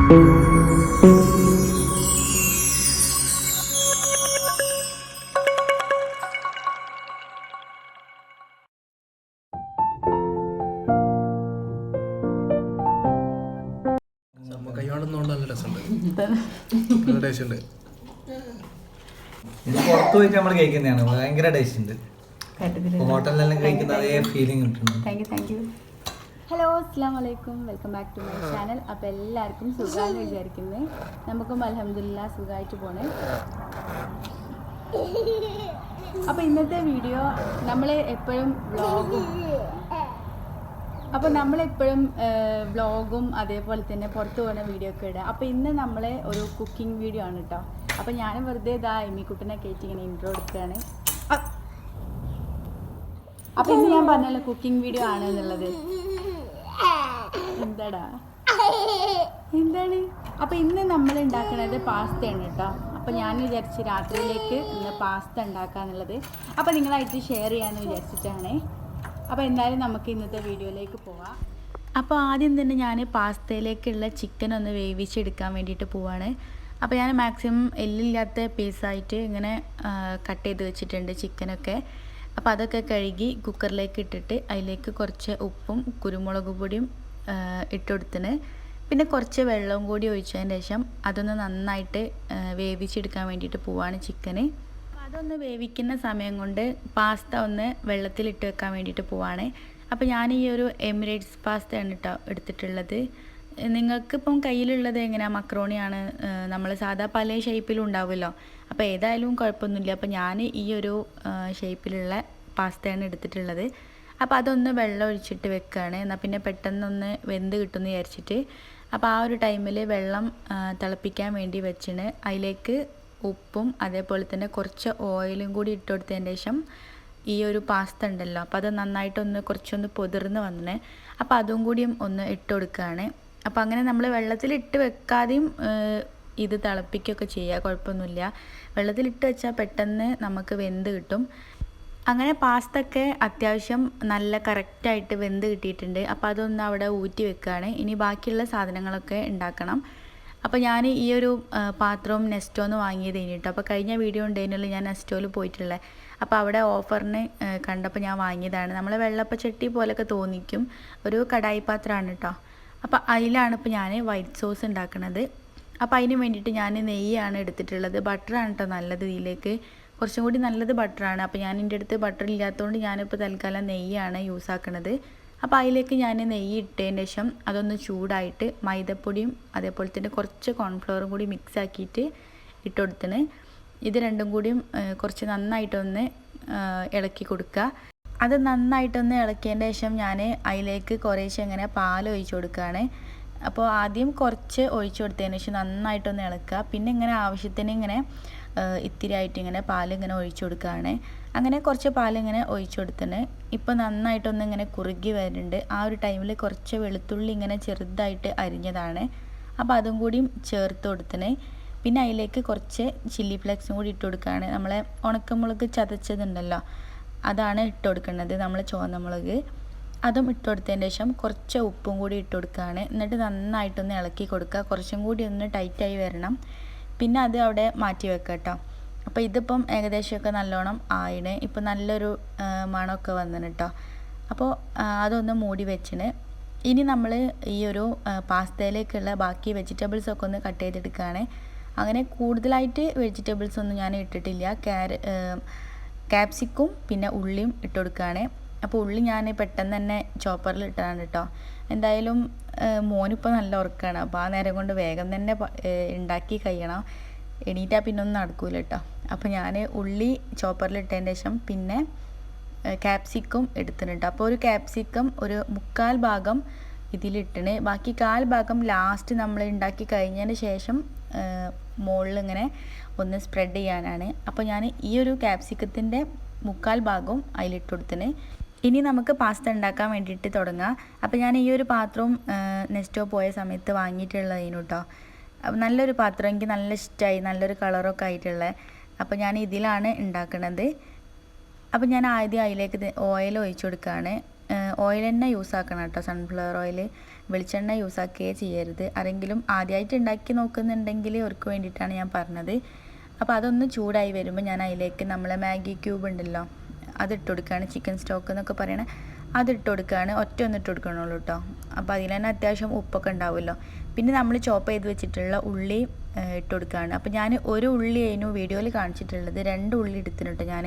ഇത് പുറത്ത് പോയിട്ട് നമ്മൾ കഴിക്കുന്നതാണ്, ഭയങ്കര ടേസ്റ്റ് ഉണ്ട്. ഹോട്ടലിലെല്ലാം കഴിക്കുന്ന അതേ ഫീലിംഗ് കിട്ടുന്നു. Thank you. ഹലോ, അസ്സലാമു അലൈക്കും, welcome back to my channel. അപ്പോൾ എല്ലാവർക്കും സുഖമാണെന്ന് വിചാരിക്കുന്നത്. നമുക്കും അൽഹംദുലില്ലാ സുഖമായിട്ട് പോണേ. അപ്പോൾ ഇന്നത്തെ വീഡിയോ നമ്മളെപ്പോഴും വ്ളോഗും അതേപോലെ തന്നെ പുറത്ത് പോകുന്ന വീഡിയോ ഒക്കെ ഇടുക. അപ്പോൾ ഇന്ന് നമ്മൾ ഒരു കുക്കിംഗ് വീഡിയോ ആണ് കേട്ടോ. അപ്പോൾ ഞാൻ വെറുതെ എമ്മിക്കുട്ടനെ കയറ്റി ഇങ്ങനെ ഇൻട്രോ എടുക്കുകയാണ്. അപ്പോൾ ഇന്ന് ഞാൻ പറഞ്ഞല്ലോ കുക്കിംഗ് വീഡിയോ ആണ് എന്നുള്ളത്. എന്താണ് അപ്പോൾ ഇന്ന് നമ്മൾ ഉണ്ടാക്കുന്നത് പാസ്തയാണ് കേട്ടോ. അപ്പോൾ ഞാൻ വിചാരിച്ച് രാത്രിയിലേക്ക് ഇന്ന് പാസ്ത ഉണ്ടാക്കാന്നുള്ളത്. അപ്പോൾ നിങ്ങളായിട്ട് ഷെയർ ചെയ്യാമെന്ന് വിചാരിച്ചിട്ടാണ്. അപ്പോൾ എന്തായാലും നമുക്ക് ഇന്നത്തെ വീഡിയോയിലേക്ക് പോവാം. അപ്പോൾ ആദ്യം തന്നെ ഞാൻ പാസ്തയിലേക്കുള്ള ചിക്കൻ ഒന്ന് വേവിച്ചെടുക്കാൻ വേണ്ടിയിട്ട് പോവാണ്. അപ്പോൾ ഞാൻ മാക്സിമം എല്ലില്ലാത്ത പീസായിട്ട് ഇങ്ങനെ കട്ട് ചെയ്ത് വെച്ചിട്ടുണ്ട് ചിക്കനൊക്കെ. അപ്പോൾ അതൊക്കെ കഴുകി കുക്കറിലേക്ക് ഇട്ടിട്ട് അതിലേക്ക് കുറച്ച് ഉപ്പും കുരുമുളക് പൊടിയും ഇട്ടുകൊടുത്തിന്. പിന്നെ കുറച്ച് വെള്ളവും കൂടി ഒഴിച്ചതിന് ശേഷം അതൊന്ന് നന്നായിട്ട് വേവിച്ചെടുക്കാൻ വേണ്ടിയിട്ട് പോവാണ് ചിക്കന്. അതൊന്ന് വേവിക്കുന്ന സമയം കൊണ്ട് പാസ്ത ഒന്ന് വെള്ളത്തിലിട്ട് വെക്കാൻ വേണ്ടിയിട്ട് പോവാണ്. അപ്പോൾ ഞാൻ ഈ ഒരു എമിറേറ്റ്സ് പാസ്തയാണ് കേട്ടോ എടുത്തിട്ടുള്ളത്. നിങ്ങൾക്കിപ്പം കയ്യിലുള്ളത് എങ്ങനെയാണ്, മക്രോണിയാണ്, നമ്മൾ സാധാ പല ഷേപ്പിലും ഉണ്ടാവുമല്ലോ. അപ്പോൾ ഏതായാലും കുഴപ്പമൊന്നുമില്ല. അപ്പോൾ ഞാൻ ഈ ഒരു ഷേപ്പിലുള്ള പാസ്തയാണ് എടുത്തിട്ടുള്ളത്. അപ്പോൾ അതൊന്ന് വെള്ളം ഒഴിച്ചിട്ട് വെക്കുകയാണ്, എന്നാൽ പിന്നെ പെട്ടെന്നൊന്ന് വെന്ത് കിട്ടുമെന്ന് വിചാരിച്ചിട്ട്. അപ്പോൾ ആ ഒരു ടൈമിൽ വെള്ളം തിളപ്പിക്കാൻ വേണ്ടി വെച്ചിന് അതിലേക്ക് ഉപ്പും അതേപോലെ തന്നെ കുറച്ച് ഓയിലും കൂടി ഇട്ട് കൊടുത്തതിന് ശേഷം ഈ ഒരു പാസ്ത ഉണ്ടല്ലോ, അപ്പോൾ അത് നന്നായിട്ടൊന്ന് കുറച്ചൊന്ന് പൊതിർന്ന് വന്നിന്. അപ്പോൾ അതും കൂടിയും ഒന്ന് ഇട്ട് കൊടുക്കുകയാണ്. അപ്പോൾ അങ്ങനെ നമ്മൾ വെള്ളത്തിലിട്ട് വെക്കാതെയും ഇത് തിളപ്പിക്കുകയൊക്കെ ചെയ്യുക, കുഴപ്പമൊന്നുമില്ല. വെള്ളത്തിലിട്ട് വെച്ചാൽ പെട്ടെന്ന് നമുക്ക് വെന്ത് കിട്ടും. അങ്ങനെ പാസ്ത ഒക്കെ അത്യാവശ്യം നല്ല കറക്റ്റായിട്ട് വെന്ത് കിട്ടിയിട്ടുണ്ട്. അപ്പോൾ അതൊന്ന് അവിടെ ഊറ്റി വെക്കുകയാണ്. ഇനി ബാക്കിയുള്ള സാധനങ്ങളൊക്കെ ഉണ്ടാക്കണം. അപ്പോൾ ഞാൻ ഈ ഒരു പാത്രവും നെസ്റ്റോന്ന് വാങ്ങിയത് കഴിഞ്ഞിട്ട്, അപ്പോൾ കഴിഞ്ഞ വീഡിയോ ഉണ്ടായിരുന്നല്ലോ ഞാൻ നെസ്റ്റോയിൽ പോയിട്ടുള്ളത്. അപ്പോൾ അവിടെ ഓഫറിന് കണ്ടപ്പോൾ ഞാൻ വാങ്ങിയതാണ്. നമ്മൾ വെള്ളപ്പച്ചട്ടി പോലെയൊക്കെ തോന്നിക്കും, ഒരു കടായി പാത്രമാണ് കേട്ടോ. അപ്പോൾ അതിലാണ് ഇപ്പോൾ ഞാൻ വൈറ്റ് സോസ് ഉണ്ടാക്കുന്നത്. അപ്പോൾ അതിന് വേണ്ടിയിട്ട് ഞാൻ നെയ്യാണ് എടുത്തിട്ടുള്ളത്. ബട്ടറാണ് കേട്ടോ നല്ലത്, ഇതിലേക്ക് കുറച്ചും കൂടി നല്ലത് ബട്ടറാണ്. അപ്പോൾ ഞാൻ എൻ്റെ അടുത്ത് ബട്ടർ ഇല്ലാത്തതുകൊണ്ട് ഞാനിപ്പോൾ തൽക്കാലം നെയ്യാണ് യൂസ് ആക്കുന്നത്. അപ്പോൾ അതിലേക്ക് ഞാൻ നെയ്യ് ഇട്ടതിന് ശേഷം അതൊന്ന് ചൂടായിട്ട് മൈദപ്പൊടിയും അതേപോലെ തന്നെ കുറച്ച് കോൺഫ്ലവറും കൂടി മിക്സ് ആക്കിയിട്ട് ഇട്ട് കൊടുത്തിന്. ഇത് രണ്ടും കൂടിയും കുറച്ച് നന്നായിട്ടൊന്ന് ഇളക്കി കൊടുക്കുക. അത് നന്നായിട്ടൊന്ന് ഇളക്കിയതിന് ശേഷം ഞാൻ അതിലേക്ക് കുറേശ്ശെ ഇങ്ങനെ പാൽ ഒഴിച്ച് കൊടുക്കുകയാണ്. അപ്പോൾ ആദ്യം കുറച്ച് ഒഴിച്ച് കൊടുത്തതിന് ശേഷം നന്നായിട്ടൊന്ന് ഇളക്കുക. പിന്നെ ഇങ്ങനെ ആവശ്യത്തിന് ഇങ്ങനെ ഇത്തിരി ആയിട്ട് ഇങ്ങനെ പാലിങ്ങനെ ഒഴിച്ചു കൊടുക്കുകയാണ്. അങ്ങനെ കുറച്ച് പാലിങ്ങനെ ഒഴിച്ചു കൊടുത്തിന്. ഇപ്പോൾ നന്നായിട്ടൊന്ന് ഇങ്ങനെ കുറുകി വരുന്നുണ്ട്. ആ ഒരു ടൈമിൽ കുറച്ച് വെളുത്തുള്ളി ഇങ്ങനെ ചെറുതായിട്ട് അരിഞ്ഞതാണ്, അപ്പോൾ അതും കൂടിയും ചേർത്ത് കൊടുത്തിന്. പിന്നെ അതിലേക്ക് കുറച്ച് ചില്ലി ഫ്ലേക്സും കൂടി ഇട്ട് കൊടുക്കുകയാണ്. നമ്മളെ ഉണക്കമുളക് ചതച്ചതുണ്ടല്ലോ, അതാണ് ഇട്ട് കൊടുക്കുന്നത്, നമ്മൾ ചുവന്ന മുളക്. അതും ഇട്ട് കൊടുത്തതിന് ശേഷം കുറച്ച് ഉപ്പും കൂടി ഇട്ട് കൊടുക്കുകയാണ്. എന്നിട്ട് നന്നായിട്ടൊന്ന് ഇളക്കി കൊടുക്കുക. കുറച്ചും കൂടി ഒന്ന് ടൈറ്റായി വരണം. പിന്നെ അത് അവിടെ മാറ്റി വെക്കുക കേട്ടോ. അപ്പോൾ ഇതിപ്പം ഏകദേശമൊക്കെ നല്ലോണം ആയിന്. ഇപ്പോൾ നല്ലൊരു മണമൊക്കെ വന്നിന് കേട്ടോ. അപ്പോൾ അതൊന്ന് മൂടി വെച്ചിന്. ഇനി നമ്മൾ ഈ ഒരു പാസ്തയിലേക്കുള്ള ബാക്കി വെജിറ്റബിൾസൊക്കെ ഒന്ന് കട്ട് ചെയ്തെടുക്കുകയാണ്. അങ്ങനെ കൂടുതലായിട്ട് വെജിറ്റബിൾസ് ഒന്നും ഞാൻ ഇട്ടിട്ടില്ല. ക്യാപ്സിക്കും പിന്നെ ഉള്ളിയും ഇട്ട് കൊടുക്കുകയാണ്. അപ്പോൾ ഉള്ളി ഞാൻ പെട്ടെന്ന് തന്നെ ചോപ്പറിൽ ഇട്ടതാണ് കേട്ടോ. എന്തായാലും മോനിപ്പോൾ നല്ല ഉറക്കമാണ്. അപ്പോൾ ആ നേരം കൊണ്ട് വേഗം തന്നെ ഉണ്ടാക്കി കഴിയണം, എണീറ്റാൽ പിന്നെ ഒന്നും നടക്കൂല കേട്ടോ. അപ്പോൾ ഞാൻ ഉള്ളി ചോപ്പറിൽ ഇട്ടതിന് ശേഷം പിന്നെ ക്യാപ്സിക്കം എടുത്തിന് കേട്ടോ. അപ്പോൾ ഒരു ക്യാപ്സിക്കം ഒരു 1/4 ഭാഗം ഇതിലിട്ടിന്. ബാക്കി 1/4 ഭാഗം ലാസ്റ്റ് നമ്മൾ ഉണ്ടാക്കി കഴിഞ്ഞതിന് ശേഷം മുകളിൽ ഇങ്ങനെ ഒന്ന് സ്പ്രെഡ് ചെയ്യാനാണ്. അപ്പോൾ ഞാൻ ഈ ഒരു ക്യാപ്സിക്കത്തിൻ്റെ 1/4 ഭാഗവും അതിലിട്ട് കൊടുത്തിന്. ഇനി നമുക്ക് പാസ്ത ഉണ്ടാക്കാൻ വേണ്ടിയിട്ട് തുടങ്ങാം. അപ്പോൾ ഞാൻ ഈ ഒരു പാത്രവും നെസ്റ്റോ പോയ സമയത്ത് വാങ്ങിയിട്ടുള്ളതിനു കേട്ടോ. അപ്പോൾ നല്ലൊരു പാത്രം, എനിക്ക് നല്ല ഇഷ്ടമായി, നല്ലൊരു കളറൊക്കെ ആയിട്ടുള്ളത്. അപ്പോൾ ഞാൻ ഇതിലാണ് ഉണ്ടാക്കുന്നത്. അപ്പോൾ ഞാൻ ആദ്യം അതിലേക്ക് ഓയിൽ ഒഴിച്ചു കൊടുക്കുകയാണ്. ഓയിൽ തന്നെ യൂസ് ആക്കണം കേട്ടോ, സൺഫ്ലവർ ഓയിൽ. വെളിച്ചെണ്ണ യൂസ് ആക്കുകയേ ചെയ്യരുത്. ആരെങ്കിലും ആദ്യമായിട്ട് ഉണ്ടാക്കി നോക്കുന്നുണ്ടെങ്കിൽ അവർക്ക് വേണ്ടിയിട്ടാണ് ഞാൻ പറഞ്ഞത്. അപ്പോൾ അതൊന്ന് ചൂടായി വരുമ്പോൾ ഞാൻ അതിലേക്ക് നമ്മളെ മാഗി ക്യൂബ് ഉണ്ടല്ലോ, അതിട്ട് കൊടുക്കുകയാണ്. ചിക്കൻ സ്റ്റോക്ക് എന്നൊക്കെ പറയണ അതിട്ട് കൊടുക്കുകയാണ്. ഒറ്റ ഒന്നിട്ട് കൊടുക്കണുള്ളൂ കേട്ടോ. അപ്പോൾ അതിൽ തന്നെ അത്യാവശ്യം ഉപ്പൊക്കെ ഉണ്ടാവുമല്ലോ. പിന്നെ നമ്മൾ ചോപ്പ് ചെയ്ത് വെച്ചിട്ടുള്ള ഉള്ളി ഇട്ട് കൊടുക്കുകയാണ്. അപ്പോൾ ഞാൻ ഒരു ഉള്ളി ആയിരുന്നു വീഡിയോയിൽ കാണിച്ചിട്ടുള്ളത്, 2 ഉള്ളി എടുത്തിട്ടുണ്ട് ഞാൻ.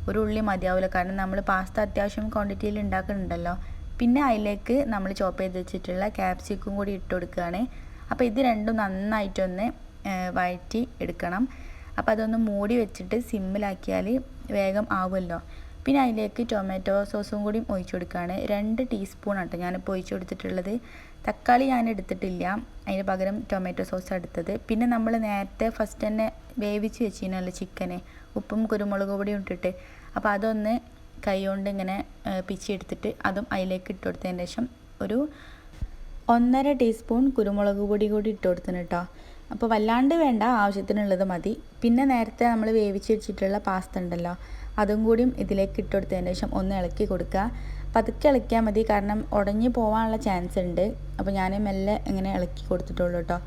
ഒരു ഉള്ളി മതിയാവില്ല, കാരണം നമ്മൾ പാസ്ത അത്യാവശ്യം ക്വാണ്ടിറ്റിയിൽ ഉണ്ടാക്കുന്നുണ്ടല്ലോ. പിന്നെ അതിലേക്ക് നമ്മൾ ചോപ്പ് ചെയ്ത് വെച്ചിട്ടുള്ള ക്യാപ്സിക്കും കൂടി ഇട്ട് കൊടുക്കുകയാണ്. അപ്പോൾ ഇത് രണ്ടും നന്നായിട്ടൊന്ന് വഴറ്റി എടുക്കണം. അപ്പോൾ അതൊന്ന് മൂടി വെച്ചിട്ട് സിമ്മിലാക്കിയാൽ വേഗം ആവുമല്ലോ. പിന്നെ അതിലേക്ക് ടൊമാറ്റോ സോസും കൂടി ഒഴിച്ചു കൊടുക്കുകയാണ്. 2 ടീസ്പൂണാട്ടോ ഞാനിപ്പോൾ ഒഴിച്ചു കൊടുത്തിട്ടുള്ളത്. തക്കാളി ഞാൻ എടുത്തിട്ടില്ല, അതിന് പകരം ടൊമാറ്റോ സോസ് എടുത്തത്. പിന്നെ നമ്മൾ നേരത്തെ ഫസ്റ്റ് തന്നെ വേവിച്ച് വെച്ചിരുന്നല്ലോ ചിക്കനെ, ഉപ്പും കുരുമുളക് പൊടിയും ഇട്ടിട്ട്. അപ്പോൾ അതൊന്ന് കൈ കൊണ്ട് ഇങ്ങനെ പിച്ചെടുത്തിട്ട് അതും അതിലേക്ക് ഇട്ട് കൊടുത്തതിന് ശേഷം ഒരു 1.5 ടീസ്പൂൺ കുരുമുളക് പൊടി കൂടി ഇട്ട് കൊടുത്തിന് കേട്ടോ. അപ്പോൾ വല്ലാണ്ട് വേണ്ട, ആവശ്യത്തിനുള്ളത് മതി. പിന്നെ നേരത്തെ നമ്മൾ വേവിച്ച് വെച്ചിട്ടുള്ള പാസ്ത ഉണ്ടല്ലോ, അതും കൂടിയും ഇതിലേക്ക് ഇട്ട് കൊടുത്തതിന് ശേഷം ഒന്ന് ഇളക്കി കൊടുക്കുക. പതുക്കെ ഇളക്കിയാൽ മതി, കാരണം ഉടഞ്ഞു പോകാനുള്ള ചാൻസ് ഉണ്ട്. അപ്പോൾ ഞാൻ മെല്ലെ ഇങ്ങനെ ഇളക്കി കൊടുത്തിട്ടുള്ളൂ കേട്ടോ.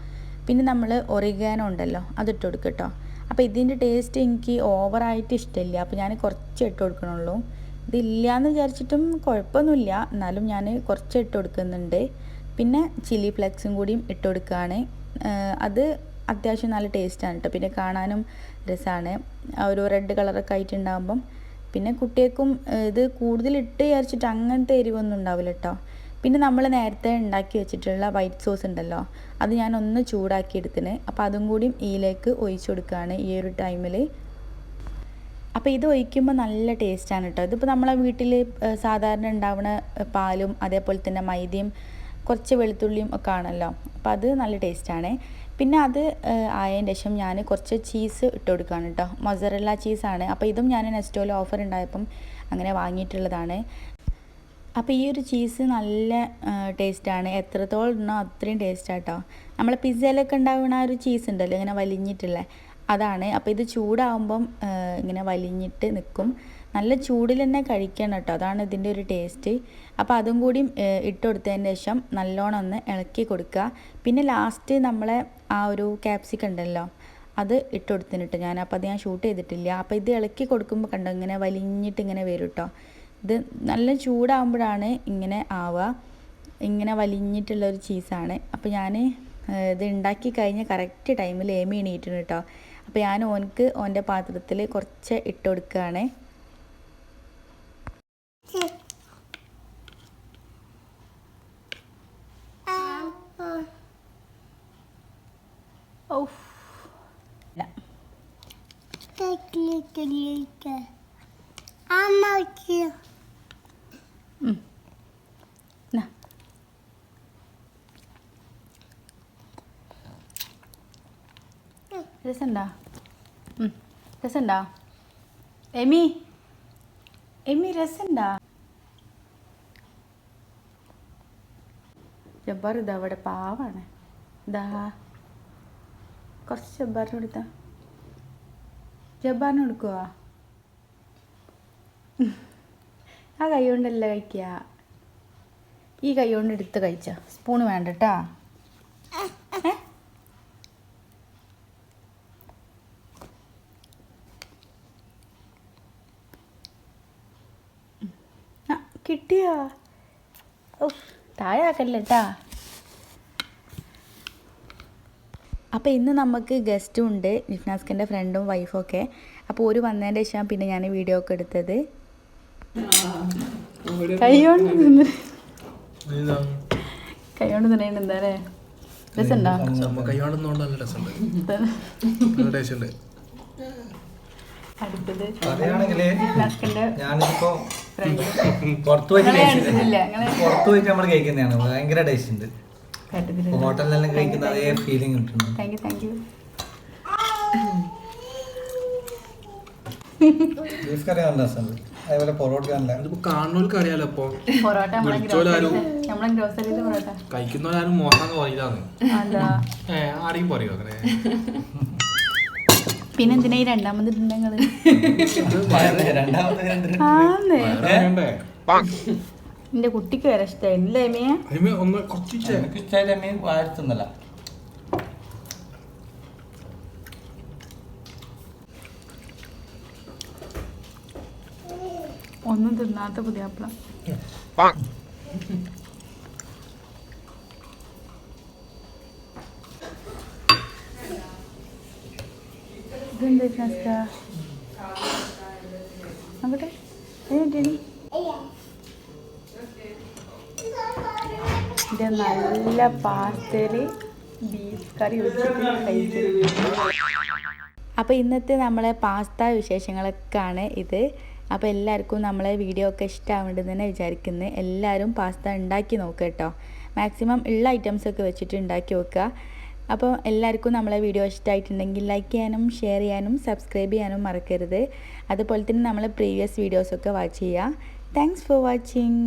പിന്നെ നമ്മൾ ഒറിഗാനോ ഉണ്ടല്ലോ, അതിട്ട് കൊടുക്കുക കേട്ടോ. അപ്പോൾ ഇതിൻ്റെ ടേസ്റ്റ് എനിക്ക് ഓവറായിട്ട് ഇഷ്ടമില്ല, അപ്പോൾ ഞാൻ കുറച്ച് ഇട്ട് കൊടുക്കണുള്ളൂ. ഇതില്ലയെന്ന് വിചാരിച്ചിട്ടും കുഴപ്പമൊന്നുമില്ല, എന്നാലും ഞാൻ കുറച്ച് ഇട്ട് കൊടുക്കുന്നുണ്ട്. പിന്നെ ചില്ലി ഫ്ലെക്സും കൂടിയും ഇട്ട് കൊടുക്കുകയാണ്. അത് അത്യാവശ്യം നല്ല ടേസ്റ്റാണ് കേട്ടോ. പിന്നെ കാണാനും രസമാണ്, ഒരു റെഡ് കളറൊക്കെ ആയിട്ടുണ്ടാകുമ്പം. പിന്നെ കുട്ടികൾക്കും ഇത് കൂടുതലിട്ട് വിചാരിച്ചിട്ട് അങ്ങനത്തെ എരിവൊന്നും ഉണ്ടാവില്ല കേട്ടോ. പിന്നെ നമ്മൾ നേരത്തെ ഉണ്ടാക്കി വെച്ചിട്ടുള്ള വൈറ്റ് സോസ് ഉണ്ടല്ലോ, അത് ഞാനൊന്ന് ചൂടാക്കി എടുത്തിന്. അപ്പോൾ അതും കൂടിയും ഇതിലേക്ക് ഒഴിച്ചു കൊടുക്കുകയാണ് ഈ ഒരു ടൈമിൽ. അപ്പോൾ ഇത് ഒഴിക്കുമ്പോൾ നല്ല ടേസ്റ്റാണ് കേട്ടോ. ഇതിപ്പോൾ നമ്മളെ വീട്ടിൽ സാധാരണ ഉണ്ടാവുന്ന പാലും അതേപോലെ തന്നെ മൈദയും കുറച്ച് വെളുത്തുള്ളിയും ഒക്കെ ആണല്ലോ, അപ്പോൾ അത് നല്ല ടേസ്റ്റാണ്. പിന്നെ അത് ആയതിന് ശേഷം ഞാൻ കുറച്ച് ചീസ് ഇട്ട് കൊടുക്കുകയാണ് കേട്ടോ. മൊസറല്ല ചീസാണ്. അപ്പോൾ ഇതും ഞാൻ നെസ്റ്റോയിൽ ഓഫർ ഉണ്ടായപ്പം അങ്ങനെ വാങ്ങിയിട്ടുള്ളതാണ്. അപ്പോൾ ഈ ഒരു ചീസ് നല്ല ടേസ്റ്റാണ്, എത്രത്തോളം ഇടണോ അത്രയും ടേസ്റ്റാണ് കേട്ടോ. നമ്മളെ പിസ്സയിലൊക്കെ ഉണ്ടാവുന്ന ആ ഒരു ചീസ് ഉണ്ടല്ലോ ഇങ്ങനെ വലിഞ്ഞിട്ടുള്ള, അതാണ്. അപ്പോൾ ഇത് ചൂടാകുമ്പം ഇങ്ങനെ വലിഞ്ഞിട്ട് നിൽക്കും. നല്ല ചൂടിൽ തന്നെ കഴിക്കണം കേട്ടോ, അതാണ് ഇതിൻ്റെ ഒരു ടേസ്റ്റ്. അപ്പോൾ അതും കൂടി ഇട്ട് കൊടുത്തതിന് ശേഷം നല്ലോണം ഒന്ന് ഇളക്കി കൊടുക്കുക. പിന്നെ ലാസ്റ്റ് നമ്മളെ ആ ഒരു ക്യാപ്സിക്കം ഉണ്ടല്ലോ, അത് ഇട്ട് കൊടുത്തിട്ട് ഞാൻ, അപ്പോൾ അത് ഞാൻ ഷൂട്ട് ചെയ്തിട്ടില്ല. അപ്പോൾ ഇത് ഇളക്കി കൊടുക്കുമ്പോൾ കണ്ടോ ഇങ്ങനെ വലിഞ്ഞിട്ട് ഇങ്ങനെ വരും കേട്ടോ. ഇത് നല്ല ചൂടാകുമ്പോഴാണ് ഇങ്ങനെ ആവുക, ഇങ്ങനെ വലിഞ്ഞിട്ടുള്ളൊരു ചീസാണ്. അപ്പോൾ ഞാൻ ഇത് ഉണ്ടാക്കി കഴിഞ്ഞ് കറക്റ്റ് ടൈമിൽ ഏമി എണീറ്റിന് കേട്ടോ. അപ്പോൾ ഞാൻ ഓൻ്റെ പാത്രത്തിൽ കുറച്ച് ഇട്ട് കൊടുക്കുകയാണ്. രസമുണ്ടോ? രസമുണ്ടോ എമി? എമി രസമുണ്ടോ? ജബ്ബാർ ഇതാ അവിടെ പാവാണ്. ഇതാ കുറച്ച് ജബ്ബാറിന് കൊടുത്താ, ജബ്ബാറിന് കൊടുക്കുവാ. ആ കൈ കൊണ്ടല്ല കഴിക്കുക, ഈ കൈ കൊണ്ട് എടുത്ത് കഴിച്ച. സ്പൂണ് വേണ്ട കേട്ടാ. കിട്ടിയോ? ഓ താഴെ ആക്കല്ലേ കേട്ടാ. അപ്പോൾ ഇന്ന് നമുക്ക് ഗസ്റ്റും ഉണ്ട്, നിഫ്നാസ്കിൻ്റെ ഫ്രണ്ടും വൈഫും ഒക്കെ. അപ്പോൾ ഒരു വന്നതിൻ്റെ ശേഷം പിന്നെ ഞാൻ വീഡിയോ ഒക്കെ എടുത്തത്. കൈകൊണ്ട് തിന്നേണ്ട എന്താ അല്ലേ? രസമുണ്ടോ? അടുത്തത് ഞാനിപ്പോ പുറത്തു പോയിട്ട് നമ്മൾ കഴിക്കുന്നതാണ്, ഭയങ്കര ടേസ്റ്റ് ഉണ്ട്. ഹോട്ടലിലെല്ലാം കഴിക്കുന്ന അതേ ഫീലിംഗ് കിട്ടുന്നു. ബീഫ് കറി നല്ല രസമുണ്ട്, അതേപോലെ പൊറോട്ട കാണുന്നവർക്ക് അറിയാലോ. ഇപ്പൊ കഴിക്കുന്നവരാരും മോശം പറയില്ലാന്ന് ആരെയും പറയോ അങ്ങനെ? പിന്നെന്തിനാ ഈ രണ്ടാമത് എൻ്റെ കുട്ടിക്ക് വരെ ഇഷ്ടമായില്ലേ അമ്മയെ? അതിമേ ഒന്ന് കുറച്ച് എനിക്ക് ഇഷ്ടമായിട്ട് അമ്മ വാഴ്ത്തുന്നല്ല. ഒന്നും തിന്നാത്ത പുതിയാപ്പിള. ഇതെന്താ അവിടെ ഇത് നല്ല പാസ്തയില് ബീഫ് കറി വെച്ചിട്ട് കഴിക്കും. അപ്പോൾ ഇന്നത്തെ നമ്മളെ പാസ്ത വിശേഷങ്ങളൊക്കെയാണ് ഇത്. അപ്പോൾ എല്ലാവർക്കും നമ്മളെ വീഡിയോ ഒക്കെ ഇഷ്ടമാവുന്നുണ്ടെന്ന് തന്നെ വിചാരിക്കുന്നത്. എല്ലാവരും പാസ്ത ഉണ്ടാക്കി നോക്കുക കേട്ടോ. മാക്സിമം ഉള്ള ഐറ്റംസൊക്കെ വെച്ചിട്ട് ഉണ്ടാക്കി നോക്കുക. അപ്പോൾ എല്ലാവർക്കും നമ്മളെ വീഡിയോ ഇഷ്ടമായിട്ടുണ്ടെങ്കിൽ ലൈക്ക് ചെയ്യാനും ഷെയർ ചെയ്യാനും സബ്സ്ക്രൈബ് ചെയ്യാനും മറക്കരുത്. അതുപോലെ തന്നെ നമ്മളെ പ്രീവിയസ് വീഡിയോസൊക്കെ വാച്ച് ചെയ്യുക. Thanks for watching.